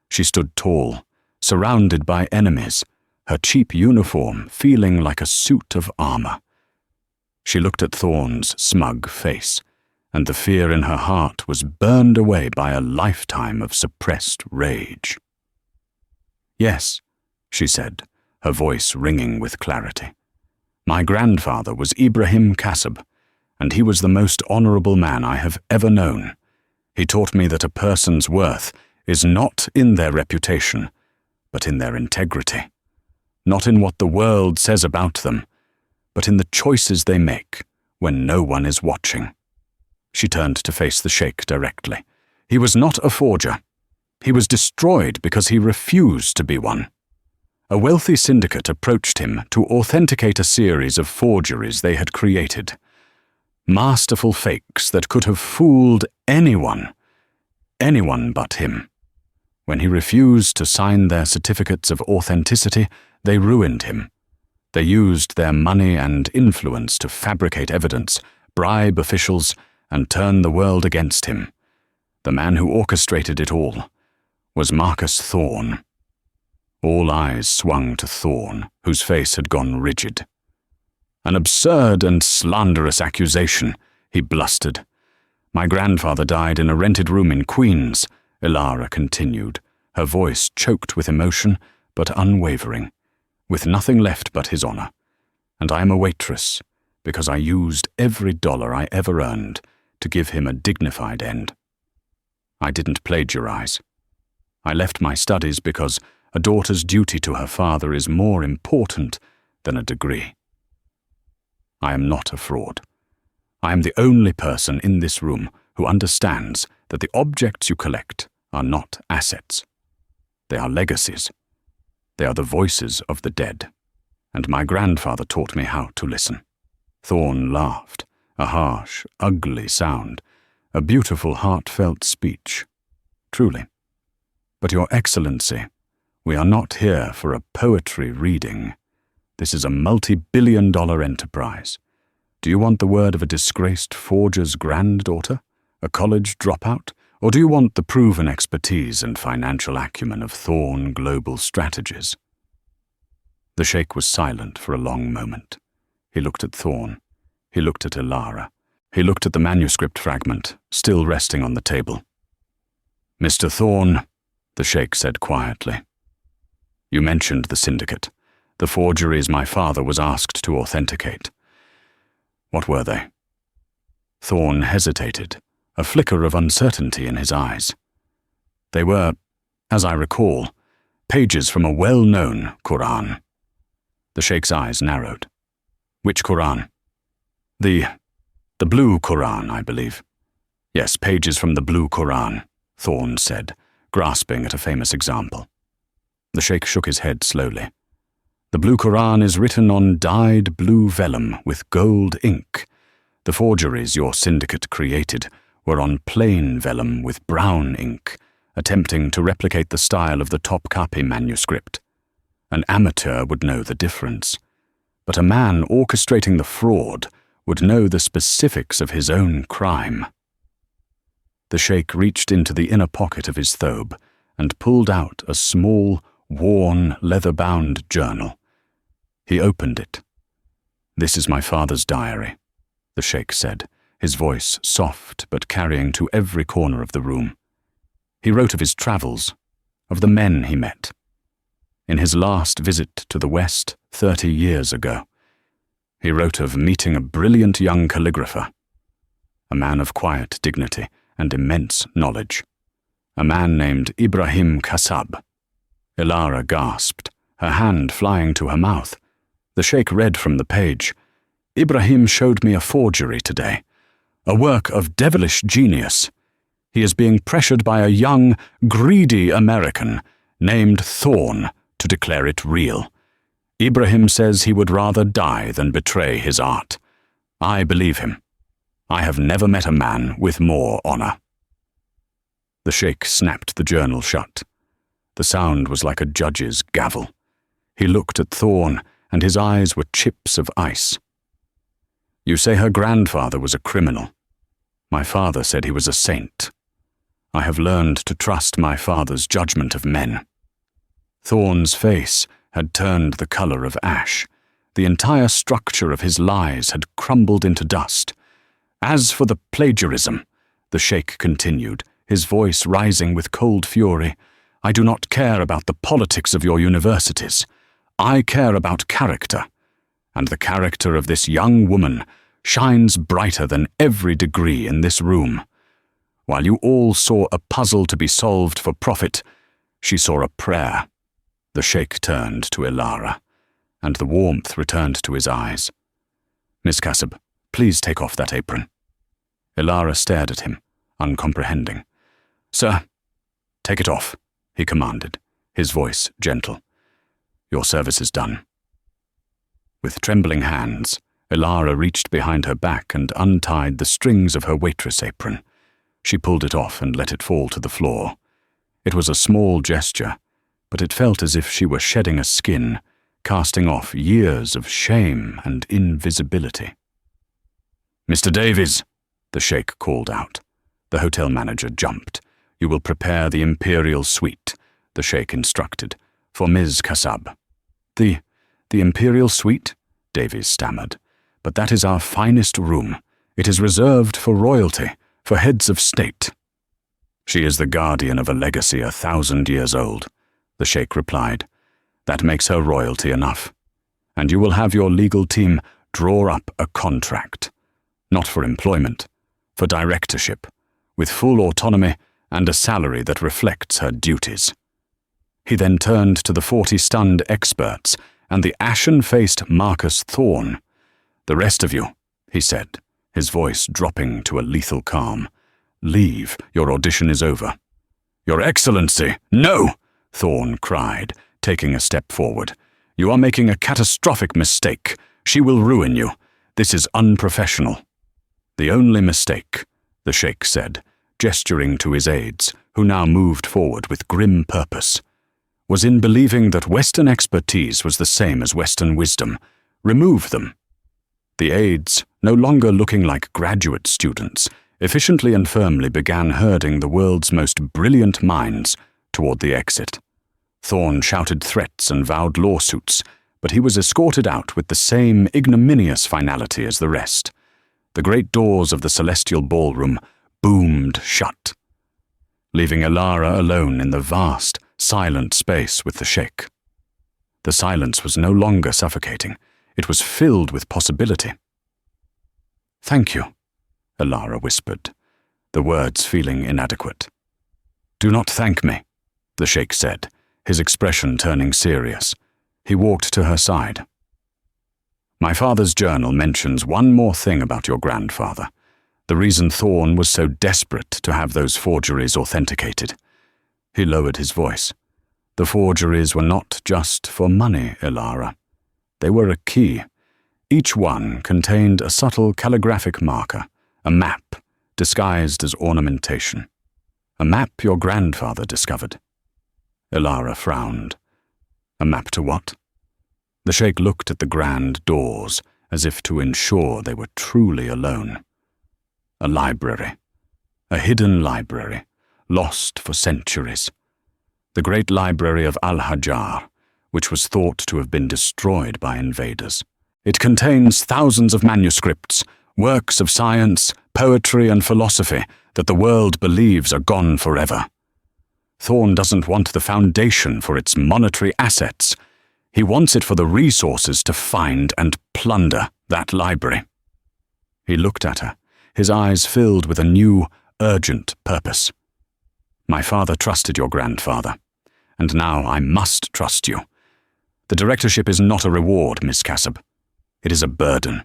She stood tall, surrounded by enemies, her cheap uniform feeling like a suit of armor. She looked at Thorn's smug face, and the fear in her heart was burned away by a lifetime of suppressed rage. "Yes," she said, her voice ringing with clarity. "My grandfather was Ibrahim Kasab, and he was the most honorable man I have ever known. He taught me that a person's worth is not in their reputation, but in their integrity. Not in what the world says about them, but in the choices they make when no one is watching." She turned to face the sheikh directly. He was not a forger. He was destroyed because he refused to be one. A wealthy syndicate approached him to authenticate a series of forgeries they had created. Masterful fakes that could have fooled anyone but him. When he refused to sign their certificates of authenticity, they ruined him. They used their money and influence to fabricate evidence, bribe officials, and turn the world against him. The man who orchestrated it all was Marcus Thorn. All eyes swung to Thorn, whose face had gone rigid. "An absurd and slanderous accusation," he blustered. "My grandfather died in a rented room in Queens," Ilara continued, her voice choked with emotion but unwavering, "with nothing left but his honor. And I am a waitress because I used every dollar I ever earned to give him a dignified end. I didn't plagiarize. I left my studies because a daughter's duty to her father is more important than a degree. I am not a fraud. I am the only person in this room who understands that the objects you collect are not assets. They are legacies. They are the voices of the dead. And my grandfather taught me how to listen." Thorn laughed, a harsh, ugly sound, a beautiful, heartfelt speech. "Truly. But Your Excellency, we are not here for a poetry reading. This is a multi-billion-dollar enterprise. Do you want the word of a disgraced forger's granddaughter, a college dropout, or do you want the proven expertise and financial acumen of Thorn Global Strategies?" The sheikh was silent for a long moment. He looked at Thorn. He looked at Ilara. He looked at the manuscript fragment, still resting on the table. "Mr. Thorn," the sheikh said quietly, "you mentioned the syndicate, the forgeries my father was asked to authenticate. What were they?" Thorn hesitated, a flicker of uncertainty in his eyes. "They were, as I recall, pages from a well-known Quran." The sheikh's eyes narrowed. "Which Quran?" The blue Quran, I believe." "Yes, pages from the blue Quran," Thorn said, grasping at a famous example. The sheikh shook his head slowly. "The blue Quran is written on dyed blue vellum with gold ink. The forgeries your syndicate created were on plain vellum with brown ink, attempting to replicate the style of the Topkapi manuscript. An amateur would know the difference, but a man orchestrating the fraud would know the specifics of his own crime." The sheikh reached into the inner pocket of his thobe and pulled out a small, worn, leather-bound journal. He opened it. "This is my father's diary," the Sheikh said, his voice soft but carrying to every corner of the room. He wrote of his travels, of the men he met. In his last visit to the West 30 years ago, he wrote of meeting a brilliant young calligrapher, a man of quiet dignity and immense knowledge, a man named Ibrahim Kassab. Ilara gasped, her hand flying to her mouth. The Sheikh read from the page. "Ibrahim showed me a forgery today, a work of devilish genius. He is being pressured by a young, greedy American named Thorne to declare it real. Ibrahim says he would rather die than betray his art. I believe him. I have never met a man with more honor." The Sheikh snapped the journal shut. The sound was like a judge's gavel. He looked at Thorne, and his eyes were chips of ice. "You say her grandfather was a criminal. My father said he was a saint. I have learned to trust my father's judgment of men." Thorne's face had turned the color of ash. The entire structure of his lies had crumbled into dust. "As for the plagiarism," the Sheikh continued, his voice rising with cold fury, "I do not care about the politics of your universities. I care about character, and the character of this young woman shines brighter than every degree in this room. While you all saw a puzzle to be solved for profit, she saw a prayer." The Sheikh turned to Ilara, and the warmth returned to his eyes. "Miss Kassab, please take off that apron." Ilara stared at him, uncomprehending. "Sir, take it off," he commanded, his voice gentle. "Your service is done." With trembling hands, Ilara reached behind her back and untied the strings of her waitress apron. She pulled it off and let it fall to the floor. It was a small gesture, but it felt as if she were shedding a skin, casting off years of shame and invisibility. "Mr. Davies," the Sheikh called out. The hotel manager jumped. "You will prepare the imperial suite," the Sheikh instructed, "for Ms. Kassab." The imperial suite?" Davies stammered. "But that is our finest room. It is reserved for royalty, for heads of state." "She is the guardian of a legacy 1,000 years old," the Sheikh replied. "That makes her royalty enough. And you will have your legal team draw up a contract. Not for employment, for directorship, with full autonomy and a salary that reflects her duties." He then turned to the 40 stunned experts and the ashen-faced Marcus Thorne. "The rest of you," he said, his voice dropping to a lethal calm, "leave. Your audition is over." "Your Excellency, no!" Thorne cried, taking a step forward. "You are making a catastrophic mistake. She will ruin you. This is unprofessional." "The only mistake," the Sheikh said, gesturing to his aides, who now moved forward with grim purpose, "was in believing that Western expertise was the same as Western wisdom. Remove them." The aides, no longer looking like graduate students, efficiently and firmly began herding the world's most brilliant minds toward the exit. Thorne shouted threats and vowed lawsuits, but he was escorted out with the same ignominious finality as the rest. The great doors of the celestial ballroom boomed shut, leaving Ilara alone in the vast, silent space with the Sheikh. The silence was no longer suffocating. It was filled with possibility. "Thank you," Ilara whispered, the words feeling inadequate. "Do not thank me," the Sheikh said, his expression turning serious. He walked to her side. "My father's journal mentions one more thing about your grandfather, the reason Thorne was so desperate to have those forgeries authenticated." He lowered his voice. "The forgeries were not just for money, Ilara. They were a key. Each one contained a subtle calligraphic marker, a map disguised as ornamentation. A map your grandfather discovered." Ilara frowned. "A map to what?" The Sheikh looked at the grand doors, as if to ensure they were truly alone. "A library. A hidden library, lost for centuries. the great library of Al-Hajar, which was thought to have been destroyed by invaders. It contains thousands of manuscripts, works of science, poetry, and philosophy that the world believes are gone forever. Thorn doesn't want the foundation for its monetary assets. He wants it for the resources to find and plunder that library. He looked at her, his eyes filled with a new, urgent purpose. My father trusted your grandfather, and now I must trust you. The directorship is not a reward, Miss Cassab. It is a burden.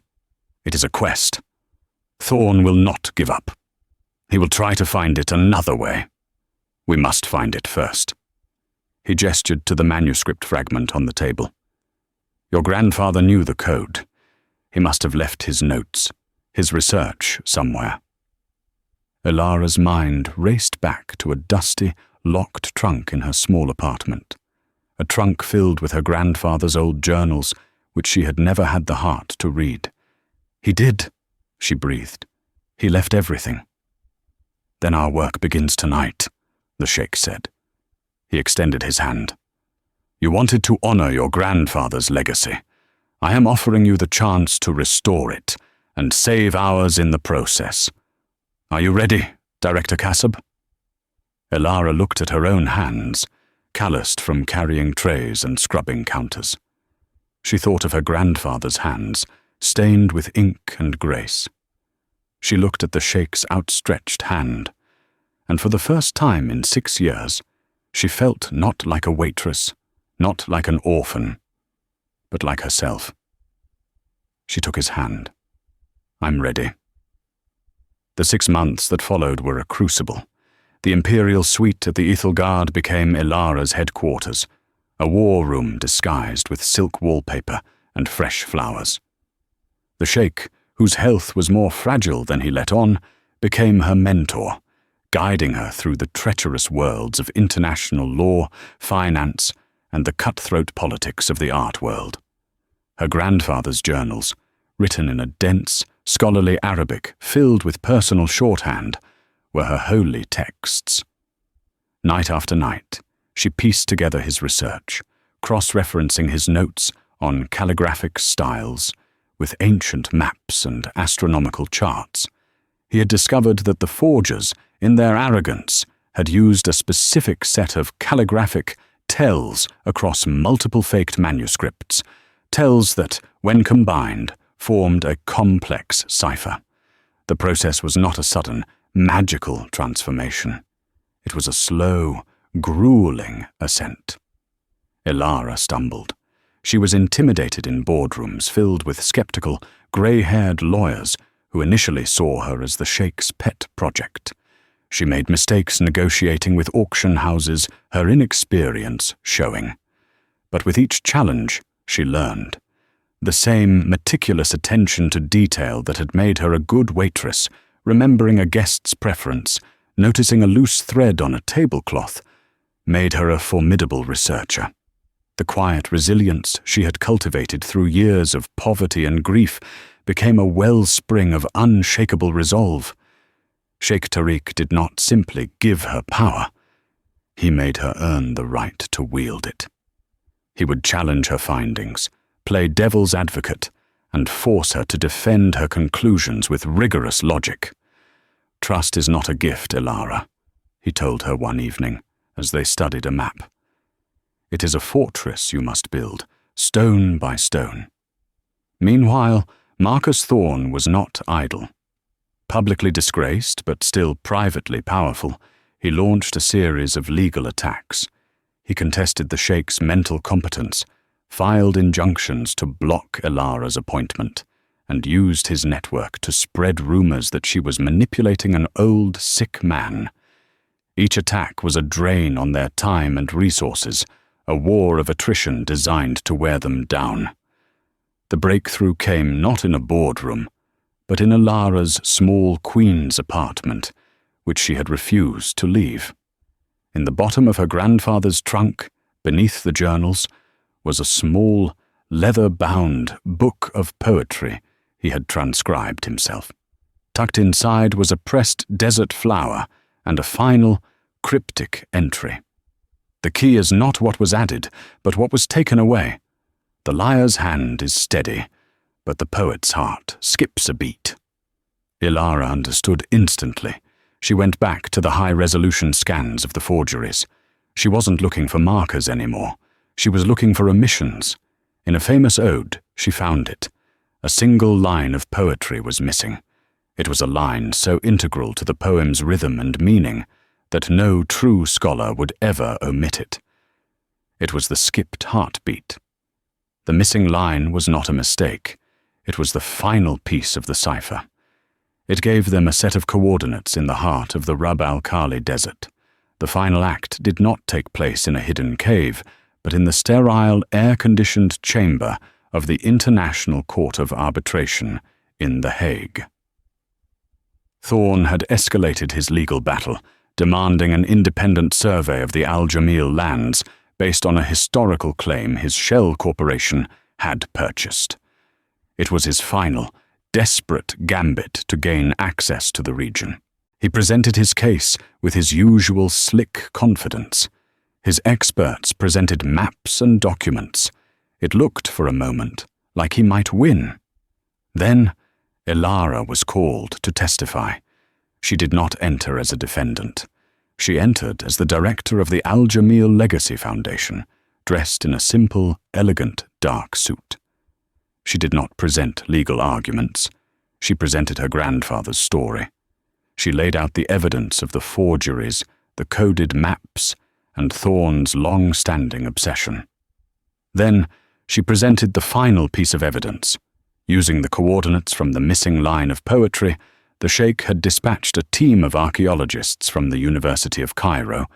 It is a quest. Thorn will not give up. He will try to find it another way. We must find it first. He gestured to the manuscript fragment on the table. Your grandfather knew the code. He must have left his notes, his research somewhere. Ilara's mind raced back to a dusty, locked trunk in her small apartment, a trunk filled with her grandfather's old journals, which she had never had the heart to read. He did, she breathed. He left everything. Then our work begins tonight, the Sheikh said. He extended his hand. You wanted to honor your grandfather's legacy. I am offering you the chance to restore it and save ours in the process. Are you ready, Director Cassab? Ilara looked at her own hands, calloused from carrying trays and scrubbing counters. She thought of her grandfather's hands, stained with ink and grace. She looked at the Sheikh's outstretched hand, and for the first time in 6 years, she felt not like a waitress, not like an orphan, but like herself. She took his hand. I'm ready. The 6 months that followed were a crucible. The imperial suite at the Ethelgard became Ilara's headquarters, a war room disguised with silk wallpaper and fresh flowers. The Sheikh, whose health was more fragile than he let on, became her mentor, guiding her through the treacherous worlds of international law, finance, and the cutthroat politics of the art world. Her grandfather's journals, written in a dense, scholarly Arabic filled with personal shorthand, were her holy texts. Night after night, she pieced together his research, cross-referencing his notes on calligraphic styles with ancient maps and astronomical charts. He had discovered that the forgers, in their arrogance, had used a specific set of calligraphic tells across multiple faked manuscripts, tells that, when combined, formed a complex cipher. The process was not a sudden, magical transformation. It was a slow, grueling ascent. Ilara stumbled. She was intimidated in boardrooms filled with skeptical, grey-haired lawyers who initially saw her as the Sheikh's pet project. She made mistakes negotiating with auction houses, her inexperience showing. But with each challenge, she learned. The same meticulous attention to detail that had made her a good waitress, remembering a guest's preference, noticing a loose thread on a tablecloth, made her a formidable researcher. The quiet resilience she had cultivated through years of poverty and grief became a wellspring of unshakable resolve. Sheikh Tariq did not simply give her power. He made her earn the right to wield it. He would challenge her findings, play devil's advocate, and force her to defend her conclusions with rigorous logic. Trust is not a gift, Ilara, he told her one evening as they studied a map. It is a fortress you must build, stone by stone. Meanwhile, Marcus Thorn was not idle. Publicly disgraced, but still privately powerful, he launched a series of legal attacks. He contested the Sheikh's mental competence, filed injunctions to block Ilara's appointment, and used his network to spread rumors that she was manipulating an old, sick man. Each attack was a drain on their time and resources, a war of attrition designed to wear them down. The breakthrough came not in a boardroom, but in Ilara's small queen's apartment, which she had refused to leave. In the bottom of her grandfather's trunk, beneath the journals, was a small, leather-bound book of poetry he had transcribed himself. Tucked inside was a pressed desert flower and a final, cryptic entry. The key is not what was added, but what was taken away. The liar's hand is steady, but the poet's heart skips a beat. Ilara understood instantly. She went back to the high-resolution scans of the forgeries. She wasn't looking for markers anymore. She was looking for omissions. In a famous ode, she found it. A single line of poetry was missing. It was a line so integral to the poem's rhythm and meaning that no true scholar would ever omit it. It was the skipped heartbeat. The missing line was not a mistake. It was the final piece of the cipher. It gave them a set of coordinates in the heart of the Rub al-Khali desert. The final act did not take place in a hidden cave, but in the sterile, air-conditioned chamber of the International Court of Arbitration in The Hague. Thorne had escalated his legal battle, demanding an independent survey of the Al Jamil lands based on a historical claim his shell corporation had purchased. It was his final, desperate gambit to gain access to the region. He presented his case with his usual slick confidence. His experts presented maps and documents. It looked for a moment like he might win. Then, Ilara was called to testify. She did not enter as a defendant. She entered as the director of the Al Jamil Legacy Foundation, dressed in a simple, elegant, dark suit. She did not present legal arguments. She presented her grandfather's story. She laid out the evidence of the forgeries, the coded maps, and Thorne's long-standing obsession. Then, she presented the final piece of evidence. Using the coordinates from the missing line of poetry, the Sheikh had dispatched a team of archaeologists from the University of Cairo,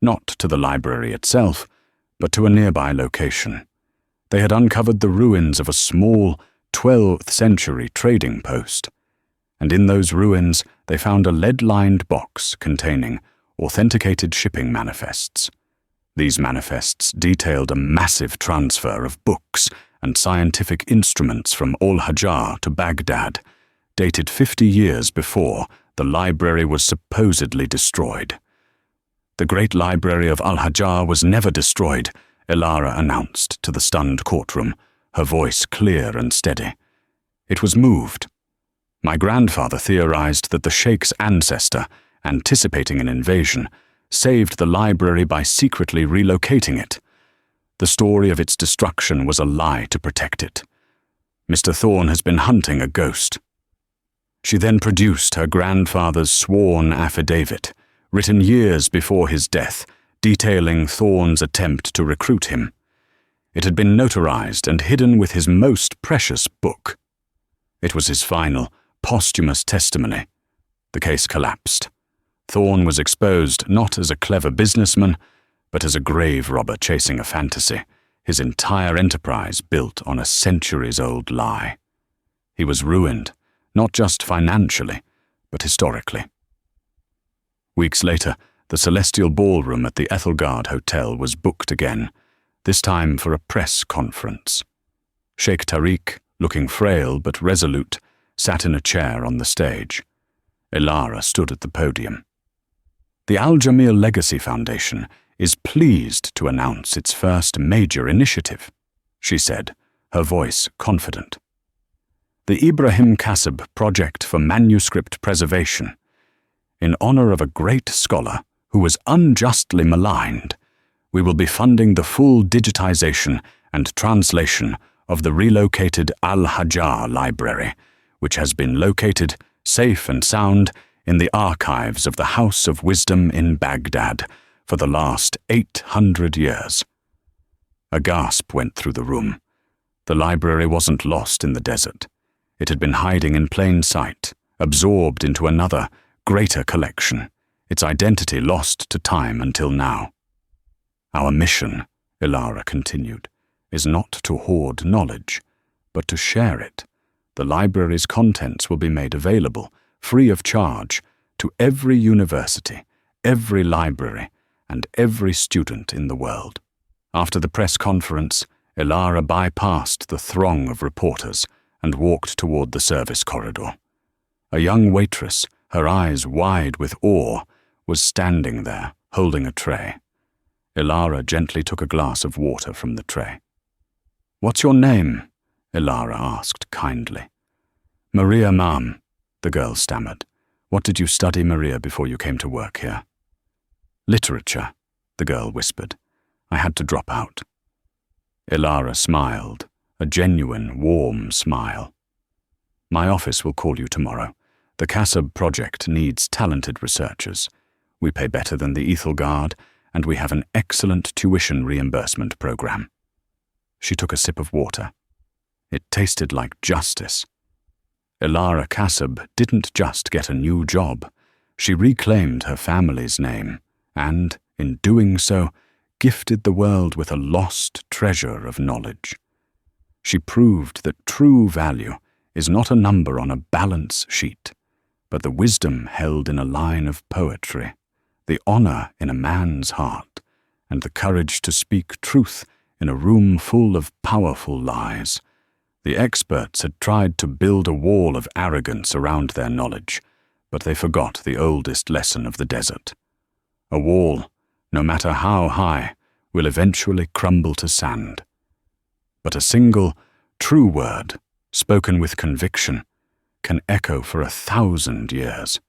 not to the library itself, but to a nearby location. They had uncovered the ruins of a small, 12th century trading post, and in those ruins they found a lead-lined box containing authenticated shipping manifests. These manifests detailed a massive transfer of books and scientific instruments from Al-Hajjah to Baghdad, dated 50 years before the library was supposedly destroyed. The great library of Al-Hajjah was never destroyed, Ilara announced to the stunned courtroom, her voice clear and steady. It was moved. My grandfather theorized that the Sheikh's ancestor, anticipating an invasion, saved the library by secretly relocating it. The story of its destruction was a lie to protect it. Mr. Thorne has been hunting a ghost. She then produced her grandfather's sworn affidavit, written years before his death, detailing Thorne's attempt to recruit him. It had been notarized and hidden with his most precious book. It was his final, posthumous testimony. The case collapsed. Thorne was exposed not as a clever businessman, but as a grave robber chasing a fantasy, his entire enterprise built on a centuries-old lie. He was ruined, not just financially, but historically. Weeks later, the Celestial Ballroom at the Ethelgard Hotel was booked again, this time for a press conference. Sheikh Tariq, looking frail but resolute, sat in a chair on the stage. Ilara stood at the podium. The Al Jamil Legacy Foundation is pleased to announce its first major initiative, she said, her voice confident. The Ibrahim Kasab Project for Manuscript Preservation. In honor of a great scholar who was unjustly maligned, we will be funding the full digitization and translation of the relocated Al-Hajjah Library, which has been located, safe and sound, in the archives of the House of Wisdom in Baghdad for the last 800 years. A gasp went through the room. The library wasn't lost in the desert. It had been hiding in plain sight, absorbed into another, greater collection, its identity lost to time until now. Our mission, Ilara continued, is not to hoard knowledge, but to share it. The library's contents will be made available, free of charge, to every university, every library, and every student in the world. After the press conference, Ilara bypassed the throng of reporters and walked toward the service corridor. A young waitress, her eyes wide with awe, was standing there, holding a tray. Ilara gently took a glass of water from the tray. "What's your name?" Ilara asked kindly. "Maria, ma'am," the girl stammered. "What did you study, Maria, before you came to work here?" "Literature," the girl whispered. "I had to drop out." Ilara smiled, a genuine, warm smile. "My office will call you tomorrow. The Kasab project needs talented researchers. We pay better than the Ethel Guard, and we have an excellent tuition reimbursement program." She took a sip of water. It tasted like justice. Ilara Kasab didn't just get a new job. She reclaimed her family's name and, in doing so, gifted the world with a lost treasure of knowledge. She proved that true value is not a number on a balance sheet, but the wisdom held in a line of poetry, the honor in a man's heart, and the courage to speak truth in a room full of powerful lies. The experts had tried to build a wall of arrogance around their knowledge, but they forgot the oldest lesson of the desert. A wall, no matter how high, will eventually crumble to sand. But a single, true word, spoken with conviction, can echo for 1,000 years.